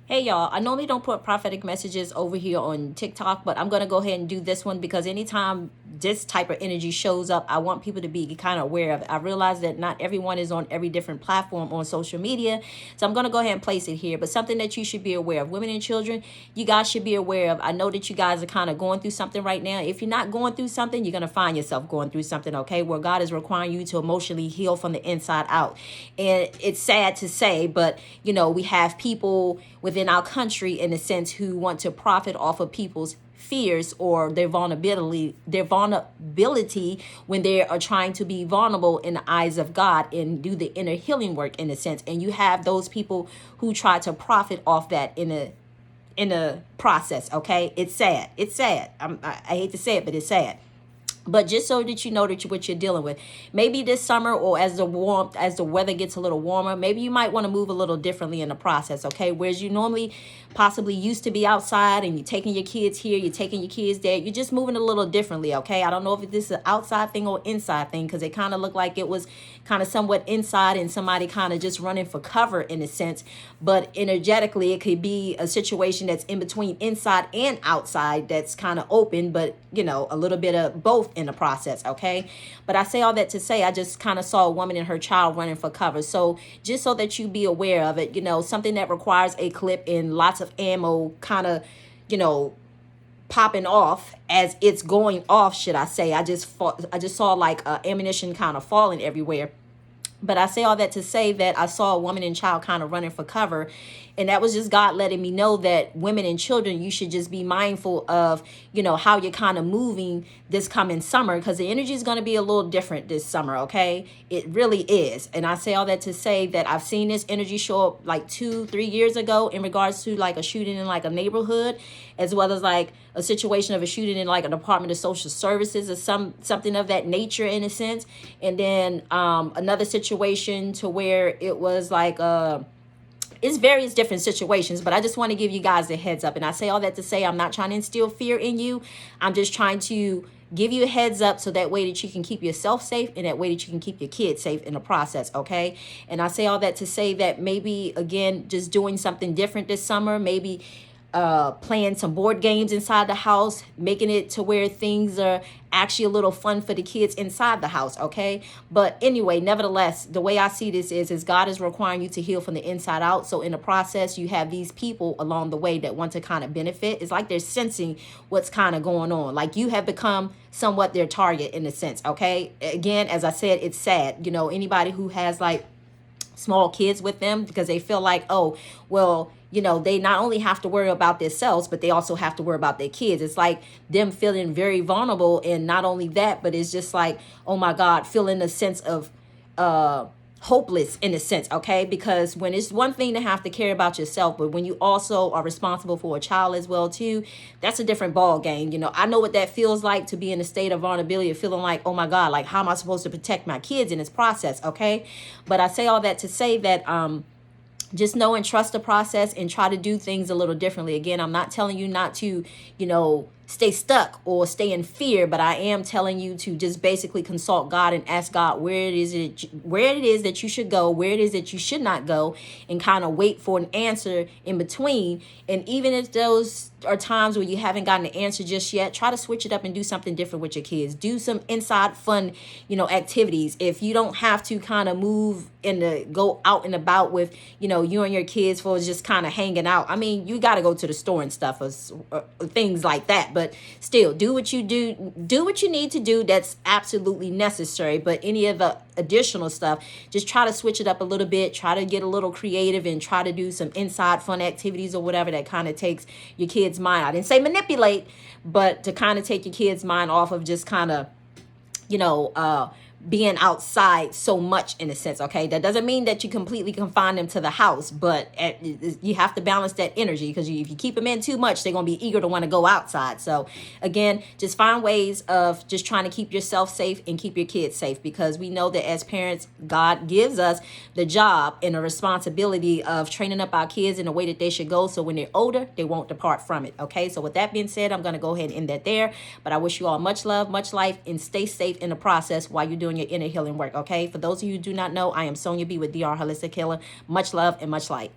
Hey y'all, I normally don't put prophetic messages over here on TikTok, but I'm going to go ahead and do this one because anytime this type of energy shows up, I want people to be kind of aware of it. I realize that not everyone is on every different platform on social media, so I'm going to go ahead and place it here. But something that you should be aware of, women and children, you guys should be aware of. I know that you guys are kind of going through something right now. If you're not going through something, you're going to find yourself going through something, okay, where God is requiring you to emotionally heal from the inside out. And it's sad to say, but we have people within our country in a sense who want to profit off of people's fears or their vulnerability when they are trying to be vulnerable in the eyes of God and do the inner healing work in a sense. And you have those people who try to profit off that in a process. Okay, it's sad. It's sad. I hate to say it, but it's sad. But just so that you know that what you're dealing with, maybe this summer or as the weather gets a little warmer, maybe you might want to move a little differently in the process, okay? Whereas you normally possibly used to be outside and you're taking your kids here, you're taking your kids there, you're just moving a little differently, okay? I don't know if this is an outside thing or inside thing because it kind of looked like it was kind of somewhat inside and somebody kind of just running for cover in a sense. But energetically, it could be a situation that's in between inside and outside that's kind of open, but a little bit of both in the process, okay? But I say all that to say I just kind of saw a woman and her child running for cover. So just so that you be aware of it, something that requires a clip and lots of ammo kind of, popping off as it's going off, should I say. I just saw like ammunition kind of falling everywhere. But I say all that to say that I saw a woman and child kind of running for cover. And that was just God letting me know that women and children, you should just be mindful of, how you're kind of moving this coming summer, because the energy is going to be a little different this summer, okay? It really is. And I say all that to say that I've seen this energy show up like 2-3 years ago in regards to like a shooting in like a neighborhood, as well as like a situation of a shooting in like a Department of Social Services or something of that nature in a sense. And then another situation to where it was like it's various different situations, but I just want to give you guys a heads up. And I say all that to say I'm not trying to instill fear in you. I'm just trying to give you a heads up so that way that you can keep yourself safe and that way that you can keep your kids safe in the process, okay? And I say all that to say that maybe, again, just doing something different this summer, maybe playing some board games inside the house, making it to where things are actually a little fun for the kids inside the house, okay? But anyway, nevertheless, the way I see this is God is requiring you to heal from the inside out. So in the process, you have these people along the way that want to kind of benefit. It's like they're sensing what's kind of going on. Like you have become somewhat their target in a sense, okay? Again, as I said, it's sad. Anybody who has like small kids with them, because they feel like, oh, well, they not only have to worry about themselves, but they also have to worry about their kids. It's like them feeling very vulnerable. And not only that, but it's just like, oh my God, feeling a sense of hopeless in a sense, okay? Because when it's one thing to have to care about yourself, but when you also are responsible for a child as well too, that's a different ball game. I know what that feels like to be in a state of vulnerability, feeling like, oh my God, like how am I supposed to protect my kids in this process, okay? But I say all that to say that just know and trust the process and try to do things a little differently. Again, I'm not telling you not to, stay stuck or stay in fear, but I am telling you to just basically consult God and ask God where it is that you should go, where it is that you should not go, and kind of wait for an answer in between. And even if those are times where you haven't gotten an answer just yet, try to switch it up and do something different with your kids. Do some inside fun, activities. If you don't have to kind of move and go out and about with, you and your kids for just kind of hanging out. I mean, you got to go to the store and stuff or things like that. But still, do what you need to do. That's absolutely necessary. But any of the additional stuff, just try to switch it up a little bit. Try to get a little creative and try to do some inside fun activities or whatever that kind of takes your kids' mind. I didn't say manipulate, but to kind of take your kids' mind off of just kind of, being outside so much in a sense, okay? That doesn't mean that you completely confine them to the house, but you have to balance that energy, because if you keep them in too much, they're going to be eager to want to go outside. So again, just find ways of just trying to keep yourself safe and keep your kids safe, because we know that as parents, God gives us the job and the responsibility of training up our kids in the way that they should go, so when they're older, they won't depart from it, okay? So with that being said, I'm going to go ahead and end that there, but I wish you all much love, much life, and stay safe in the process while you're doing your inner healing work, okay? For those of you who do not know, I am Sonia B with DR Holistic Healer. Much love and much light.